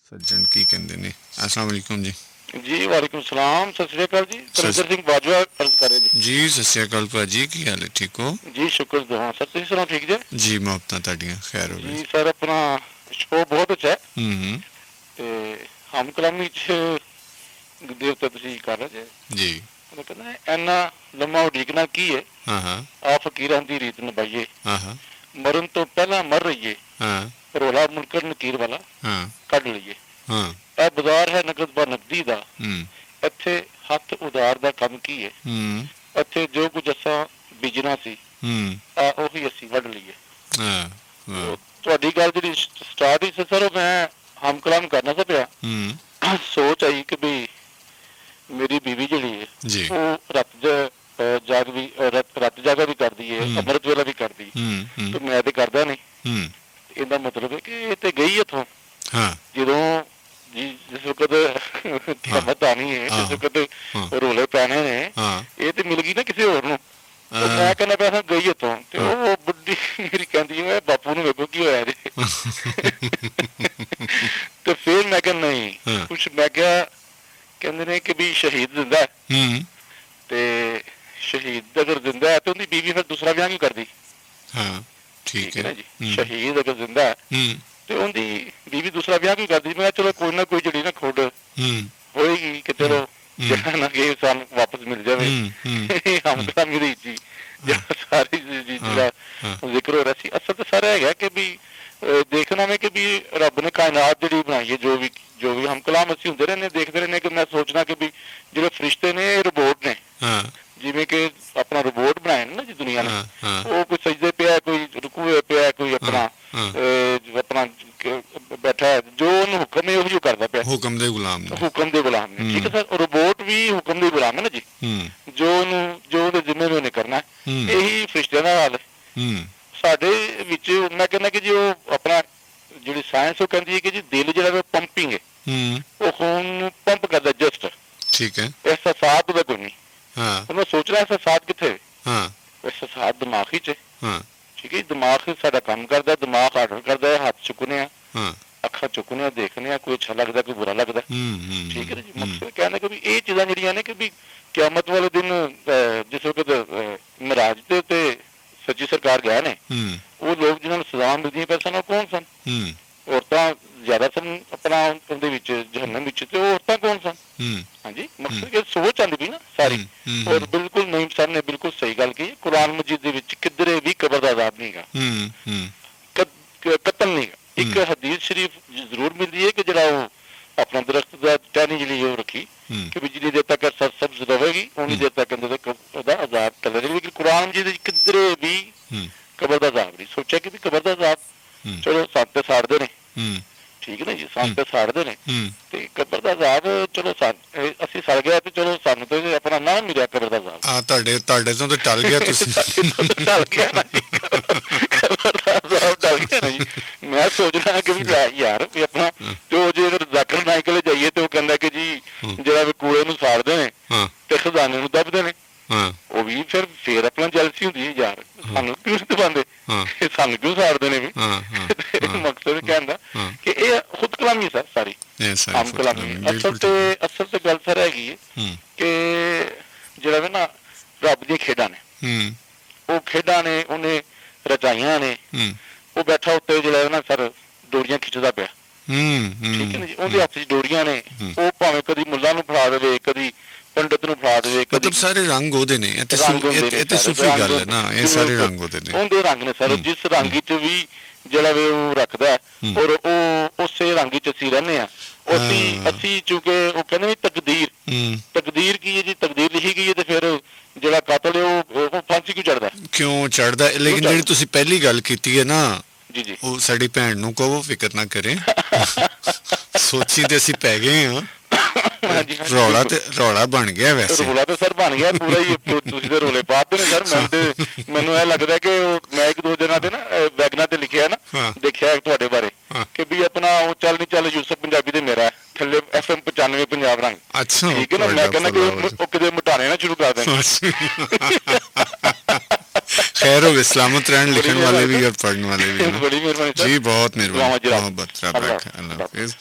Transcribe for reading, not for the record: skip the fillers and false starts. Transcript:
ਸੱਜਣ ਕੀ ਕਹਿੰਦੇ ਨੇ। अस्सलाम वालेकुम जी। ਜੀ ਵਾਲੇਕੁਮ ਸਲਾਮ, ਸਤਿ ਸ੍ਰੀ ਅਕਾਲ ਜੀ। ਸੁਰਿੰਦਰ ਸਿੰਘ ਬਾਜਵਾ ਅਰਜ਼ ਕਰ ਰਹੇ ਜੀ ਸਤਿ ਸ਼੍ਰੀ ਅਕਾਲ ਭਾਜੀ, ਕੀ ਹਾਲ ਹੈ, ਠੀਕ ਹੋ? ਜੀ ਸ਼ੁਕਰ ਦੁਆ ਸਰ, ਤੁਸੀਂ ਸੁਣਾਓ ਠੀਕ ਜੇ? ਜੀ ਮੁਹੱਬਤਾਂ ਤੁਹਾਡੀਆਂ, ਖੈਰ ਹੋਵੇ ਜੀ ਸਰ, ਆਪਣਾ ਸ਼ੋਅ ਬਹੁਤ ਅੱਛਾ ਹੈ ਹੂੰ ਤੇ ਹਮ ਕਲਾਮੀ ਚ ਦੇ ਉੱਤੇ ਤੁਸੀਂ ਕਰ ਰਹੇ ਜੇ। ਜੀ ਮੈਂ ਕਹਿੰਦਾ ਇੰਨਾ ਲੰਮਾ ਉਡੀਕਣਾ ਕੀ ਹੈ, ਹਾਂ ਹਾਂ ਆ ਫਕੀਰਾਂ ਦੀ ਰੀਤ ਨਿਭਾਈਏ, ਹਾਂ ਹਾਂ ਮਰਨ ਤੋਂ ਪਹਿਲਾਂ ਮਰ ਰਹੀਏ, ਹਾਂ ਰੋਲਾ ਮੁਨਕਰ ਨਕੀਰ ਵਾਲਾ ਹਾਂ ਕੱਢ ਲਈਏ। ਹਾਂ ਇਹ ਬਾਜ਼ਾਰ ਹੈ ਨਕਦ ਬਾ ਨਕਦੀ ਦਾ, ਹੂੰ ਇੱਥੇ ਹੱਥ ਉਧਾਰ ਦਾ ਕੰਮ ਕੀ ਹੈ, ਹੂੰ ਇੱਥੇ ਜੋ ਕੁਝ ਅਸਾਂ ਬੀਜਣਾ ਸੀ ਹੂੰ ਆ ਉਹੀ ਅਸੀਂ ਵੱਢ ਲਈਏ। ਹਾਂ ਵਾਹ ਤੁਹਾਡੀ ਗੱਲ ਜਿਹੜੀ ਸਟਾਰਟ ਹੀ ਸੀ ਸਰ, ਉਹ ਮੈਂ ਹਮ ਕਲਾਮ ਕਰਨਾ ਸੀ ਪਿਆ। ਹੂੰ ਸੋਚ ਆਈ ਕਿ ਵੀ ਮੇਰੀ ਬੀਵੀ ਜਿਹੜੀ ਹੈ ਜੀ ਉਹ ਰਾਤ ਜਾਗਾ ਵੀ ਕਰਦੀ ਹੈ, ਅੰਮ੍ਰਿਤ ਵੇਲਾ ਵੀ ਕਰਦੀ, ਹੂੰ ਤੇ ਮੈਂ ਤੇ ਕਰਦਾ ਨਹੀਂ। ਹੂੰ ਇਹਦਾ ਮਤਲਬ ਹੈ ਕਿ ਇਹ ਤੇ ਗਈ ਇੱਥੋਂ ਹਾਂ ਜਦੋਂ ਜੀ ਜਿਸ ਵਕਤ ਕਿਆਮਤ ਆਣੀ ਹੈ, ਜਿਸ ਵਕਤ ਰੋਲੇ ਪੈਣੇ ਨੇ, ਹਾਂ ਇਹ ਤੇ ਮਿਲ ਗਈ ਨਾ ਕਿਸੇ ਹੋਰ ਨੂੰ। ਤੇ ਮੈਂ ਕਹਿੰਦਾ ਪਿਆ ਗਈ ਇੱਥੋਂ, ਤੇ ਉਹ ਬੁੱਢੀ ਮੇਰੀ ਕਹਿੰਦੀ ਹੈ ਬਾਪੂ ਨੂੰ ਵੇਖੋ ਕੀ ਹੋਇਆ ਜੀ। ਤੇ ਫਿਰ ਮੈਂ ਕਿਹਾ ਨਹੀਂ ਕੁਛ, ਮੈਂ ਕਿਹਾ ਕਹਿੰਦੇ ਨੇ ਕਿ ਵੀ ਸ਼ਹੀਦ ਜ਼ਿੰਦਾ ਹੈ, ਹੂੰ ਤੇ ਸ਼ਹੀਦ ਅਗਰ ਜ਼ਿੰਦਾ ਹੈ ਤੇ ਉਹਦੀ ਬੀਵੀ ਫਿਰ ਦੂਸਰਾ ਵਿਆਹ ਕਿਉਂ ਕਰਦੀ? ਹਾਂ ਠੀਕ ਹੈ ਨਾ ਜੀ, ਸ਼ਹੀਦ ਅਗਰ ਜ਼ਿੰਦਾ ਹੈ ਹੂੰ ਤੇ ਉਹਦੀ ਬੀਵੀ ਦੂਸਰਾ ਵਿਆਹ ਕਿਉਂ ਕਰਦੀ? ਮੈਂ ਕਿਹਾ ਚਲੋ ਕੋਈ ਨਾ ਕੋਈ ਜਿਹੜੀ ਨਾ ਖੁੱਡ ਹੂੰ ਹੋਏਗੀ ਕਿ ਚਲੋ ਜਿਹੜਾ ਨਾ ਕਿ ਸਾਨੂੰ ਵਾਪਸ ਮਿਲ ਜਾਵੇ। ਹਮ ਕਲਾਮੀ ਦੀ ਜੀ ਜਿਹੜਾ ਸਾਰੀ ਜਿਹੜਾ ਜ਼ਿਕਰ ਹੋ ਰਿਹਾ ਸੀ, ਅਸਲ ਤਾਂ ਸਾਰਾ ਹੈਗਾ ਕਿ ਵੀ ਦੇਖਣਾ ਮੈਂ ਕਿ ਵੀ ਰੱਬ ਨੇ ਕਾਇਨਾਤ ਜਿਹੜੀ ਬਣਾਈ ਹੈ, ਜੋ ਵੀ ਹਮ ਕਲਾਮ ਅਸੀਂ ਹੁੰਦੇ ਰਹਿੰਦੇ ਦੇਖਦੇ ਰਹਿੰਦੇ, ਕਿ ਮੈਂ ਸੋਚਣਾ ਕਿ ਵੀ ਜਿਹੜੇ ਫਰਿਸ਼ਤੇ ਨੇ ਇਹ ਰੋਬੋਟ ਨੇ, ਹਾਂ ਜਿਵੇਂ ਕਿ ਆਪਣਾ ਰੋਬੋਟ ਬਣਾਏ ਨੇ ਨਾ ਜੀ ਦੁਨੀਆ ਨੇ, ਹਾਂ ਉਹ ਕੋਈ ਸਜਦੇ ਪਿਆ, ਕੋਈ ਰੁਕੂਏ ਪਿਆ, ਕੋਈ ਆਪਣਾ ਬੈਠਾ ਹੈ, ਜੋ ਉਹਨੂੰ ਹੁਕਮ ਹੈ ਉਹੀ ਕਰਦਾ ਪਿਆ, ਹੁਕਮ ਦੇ ਗੁਲਾਮ ਨੇ, ਹੁਕਮ ਦੇ ਗੁਲਾਮ ਨੇ। ਠੀਕ ਹੈ ਸਰ, ਰੋਬੋਟ ਵੀ ਹੁਕਮ ਦੇ ਗੁਲਾਮ ਹੈ ਨਾ ਜੀ, ਜੋ ਉਹਦੇ ਜ਼ਿੰਮੇ ਉਹਨੇ ਕਰਨਾ, ਇਹੀ ਫਰਿਸ਼ਤਿਆਂ ਦਾ ਹਾਲ ਹੈ। ਸਾਡੇ ਵਿੱਚ ਮੈਂ ਕਹਿੰਦਾ ਕਿ ਜੀ ਉਹ ਆਪਣਾ ਜਿਹੜੀ ਸਾਇੰਸ ਉਹ ਕਹਿੰਦੀ ਹੈ ਕਿ ਜੀ ਦਿਲ ਜਿਹੜਾ ਪੰਪਿੰਗ ਹੈ, ਉਹ ਖੂਨ ਨੂੰ ਪੰਪ ਕਰਦਾ ਜਸਟ, ਠੀਕ ਹੈ ਅਹਿਸਾਸਾਤ ਉਹਦਾ ਕੋਈ ਨਹੀਂ। ਹਾਂ ਉਹਨੂੰ ਸੋਚਣਾ ਅਹਿਸਾਸਾਤ ਕਿੱਥੇ? ਹਾਂ ਅਹਿਸਾਸਾਤ ਦਿਮਾਗ ਹੀ 'ਚ। ਹਾਂ ਠੀਕ ਹੈ, ਦਿਮਾਗ ਸਾਡਾ ਕੰਮ ਕਰਦਾ, ਦਿਮਾਗ ਆਰਡਰ ਕਰਦਾ ਹੈ, ਹੱਥ ਚੁੱਕਨੇ ਆ, ਹਾਂ ਅੱਖਾਂ ਚੁੱਕਨੇ ਆ, ਦੇਖਨੇ ਆ, ਕੋਈ ਅੱਛਾ ਲੱਗਦਾ ਕੋਈ ਬੁਰਾ ਲੱਗਦਾ। ਠੀਕ ਹੈ ਜੀ, ਮਕਸਦ ਕਹਿੰਦਾ ਕਿ ਵੀ ਇਹ ਚੀਜ਼ਾਂ ਜਿਹੜੀਆਂ ਨੇ ਕਿ ਵੀ ਕਿਆਮਤ ਵਾਲੇ ਦਿਨ ਜਿਸ ਵਕਤ ਮਹਾਰਾਜ ਦੇ ਉੱਤੇ ਸੱਚੀ ਸਰਕਾਰ ਗਿਆ ਨੇ, ਉਹ ਲੋਕ ਜਿਹਨਾਂ ਨੂੰ ਸਜ਼ਾ ਮਿਲਦੀਆਂ ਪਈਆਂ ਸਨ ਉਹ ਕੌਣ ਸਨ? ਔਰਤਾਂ ਜ਼ਿਆਦਾ ਸਨ ਆਪਣਾ ਉਹਦੇ ਵਿੱਚ ਜਹੰਨਮ ਵਿੱਚ, ਤੇ ਉਹ ਔਰਤਾਂ ਕੌਣ ਸਨ? ਹਾਂਜੀ, ਮਕਸਦ ਕਿ ਸੋਚ ਆਉਂਦੀ ਪਈ ਨਾ ਸਾਰੀ। ਔਰ ਬਿਲਕੁਲ ਨਈਮ ਸਾਹਿਬ ਨੇ ਬਿਲਕੁਲ ਸਹੀ ਗੱਲ ਕਹੀ, ਕੁਰਾਨ ਮਜੀਦ ਦੇ ਵਿੱਚ ਕਿਧਰੇ ਵੀ ਕਬਰ ਦਾ ਅਜ਼ਾਬ ਨਹੀਂ ਹੈਗਾ, ਕਤਲ ਨਹੀਂ ਹੈਗਾ। ਇੱਕ ਹਦੀਸ ਸ਼ਰੀਫ ਜ਼ਰੂਰ ਮਿਲਦੀ ਹੈ ਕਿ ਜਿਹੜਾ ਉਹ ਆਪਣਾ ਦਰਖਤ ਦਾ ਟਹਿਣੀ ਜਿਹੜੀ ਉਹ ਰੱਖੀ ਕਿ ਵੀ ਜਿੰਨੀ ਦੇਰ ਤੱਕ ਸਰਸਬਜ਼ ਰਹੇਗੀ ਉਨੀ ਦੇਰ ਤੱਕ ਉਹਦਾ ਅਜ਼ਾਬ ਟਲ ਰਹੇਗਾ। ਲੇਕਿਨ ਕੁਰਾਨ ਮਜੀਦ ਵਿੱਚ ਕਿਧਰੇ ਵੀ ਕਬਰ ਦਾ ਅਜ਼ਾਬ ਨਹੀਂ। ਸੋਚਿਆ ਕਿ ਵੀ ਕਬਰ ਦਾ ਅਜ਼ਾਬ ਚਲੋ ਸੱਤ ਤੇ ਸਾੜਦੇ ਨੇ, ਠੀਕ ਹੈ ਨਾ ਜੀ, ਸੱਤ ਤੇ ਸਾੜਦੇ ਨੇ, ਤੇ ਕਬਰ ਦਾ ਅਜ਼ਾਬ ਚਲੋ ਅਸੀਂ ਸੜ ਗਿਆ ਤੇ ਚਲੋ ਸਾਨੂੰ ਤੇ ਆਪਣਾ ਨਾ ਮਿਲਿਆ ਕਬਰ ਦਾ ਅਜ਼ਾਬ। ਆ ਤੁਹਾਡੇ ਤੋਂ ਤੇ ਟਲ ਗਿਆ, ਤੁਸੀਂ ਟਲ ਗਿਆ ਨਾ ਜੀ, ਕਬਰ ਦਾ ਅਜ਼ਾਬ ਟਲ ਗਿਆ ਨਾ ਜੀ। ਮੈਂ ਸੋਚਦਾ ਕਿ ਵੀ ਯਾਰ ਵੀ ਆਪਣਾ ਜੋ ਜੇ ਜ਼ਾਕਿਰ ਨਾਇਕ ਕੋਲ ਜਾਈਏ ਤੇ ਉਹ ਕਹਿੰਦਾ ਕਿ ਜੀ ਜਿਹੜਾ ਵੀ ਕੂੜੇ ਨੂੰ ਸਾੜਦੇ ਨੇ ਤੇ ਖਜ਼ਾਨੇ ਨੂੰ ਦੱਬਦੇ ਨੇ, ਉਹ ਵੀ ਫਿਰ ਆਪਣਾ ਜੈਲਸੀ ਹੁੰਦੀ ਹੈ ਯਾਰ, ਸਾਨੂੰ ਕਿਉਂ ਦਬਾਉਂਦੇ, ਸਾਨੂੰ ਕਿਉਂ ਸਾੜਦੇ ਨੇ ਵੀ। ਮਕਸਦ ਕਹਿੰਦਾ ਕਿ ਇਹ ਖੁਦ ਕਲਾਮੀ ਸਰ ਸਾਰੀ ਹਮ ਕਲਾਮੀ। ਅਸਲ ਤੇ ਗੱਲ ਸਰ ਹੈਗੀ ਹੈ ਕਿ ਜਿਹੜਾ ਵੇ ਨਾ ਰੱਬ ਦੀਆਂ ਖੇਡਾਂ ਨੇ, ਉਹ ਖੇਡਾਂ ਨੇ ਉਹਨੇ ਰਚਾਈਆਂ ਨੇ, ਉਹ ਬੈਠਾ ਉੱਤੇ ਜਿਹੜਾ ਨਾ ਸਰ ਡੋਰੀਆਂ ਖਿੱਚਦਾ ਪਿਆ, ਠੀਕ ਹੈ ਨਾ ਜੀ, ਉਹਦੇ ਹੱਥ 'ਚ ਡੋਰੀਆਂ ਨੇ, ਉਹ ਭਾਵੇਂ ਕਦੀ ਮੁੱਲਾਂ ਨੂੰ ਫੜਾ ਦੇਵੇ, ਕਦੀ ਪੰਡਤ ਨੂੰ ਫੜਾ ਦੇਵੇ, ਮਤਲਬ ਸਾਰੇ ਰੰਗ ਉਹਦੇ ਨੇ, ਇਹ ਤੇ ਸੂਫੀ ਗੱਲ ਹੈ ਨਾ, ਇਹ ਸਾਰੇ ਰੰਗ ਉਹਦੇ ਨੇ, ਉਹਦੇ ਰੰਗ ਨੇ ਸਰ, ਜਿਸ ਰੰਗ 'ਚ ਵੀ ਜਿਹੜਾ ਵੇ ਉਹ ਰੱਖਦਾ, ਔਰ ਉਹ ਉਸੇ ਰੰਗ 'ਚ ਅਸੀਂ ਰਹਿੰਦੇ ਹਾਂ। ਅਸੀਂ ਚੂੰਕਿ ਉਹ ਕਹਿੰਦੇ ਤਕਦੀਰ ਕੀ ਹੈ ਜੀ, ਤਕਦੀਰ ਲਿਖੀ ਗਈ ਹੈ, ਤੇ ਫਿਰ ਜਿਹੜਾ ਕਾਤਲ ਹੈ ਉਹ ਫਾਂਸੀ ਕਿਉਂ ਚੜ੍ਹਦਾ? ਲੇਕਿਨ ਜਿਹੜੀ ਤੁਸੀਂ ਪਹਿਲੀ ਗੱਲ ਕੀਤੀ ਹੈ ਨਾ, ਜੀ ਉਹ ਸਾਡੀ ਭੈਣ ਨੂੰ ਕਹੋ ਫਿਕਰ ਨਾ ਕਰੇ, ਸੋਚੀ ਤੇ ਅਸੀਂ ਪੈ ਗਏ ਹਾਂ, ਰੌਲਾ ਬਣ ਗਿਆ, ਵੈਸੇ ਰੌਲਾ ਤੇ ਸਰ ਬਣ ਗਿਆ ਪੂਰਾ ਹੀ, ਤੁਸੀਂ ਤੇ ਰੌਲੇ ਪਾਤੇ ਨੇ ਸਰ। ਮੈਨੂੰ ਇਹ ਲੱਗਦਾ ਕਿ ਮੈਂ ਇੱਕ ਦੋ ਦਿਨਾਂ ਤੇ ਨਾ ਵੈਗਨਾਂ ਤੇ ਲਿਖਿਆ ਨਾ, ਦੇਖਿਆ ਤੁਹਾਡੇ ਬਾਰੇ ਕਿ ਵੀ ਆਪਣਾ ਉਹ ਚੱਲ ਨਹੀਂ ਚੱਲ ਯੂਸਫ ਪੰਜਾਬੀ ਤੇ ਮੇਰਾ ਥੱਲੇ FM 95 ਪੰਜਾਬ ਰੰਗ, ਠੀਕ ਹੈ ਨਾ। ਮੈਂ ਕਹਿੰਦਾ ਕਿ ਉਹ ਕਿਤੇ ਮਟਾਣੇ ਨਾ ਸ਼ੁਰੂ ਕਰ ਦੇਣ। खैर हो सलामत रहन, लिखने वाले भी और पढ़ने वाले भी। बड़ी मेहरबानी जी, बहुत मेहरबानी, मोहब्बत, रब रखे, अल्लाह हाफिज़।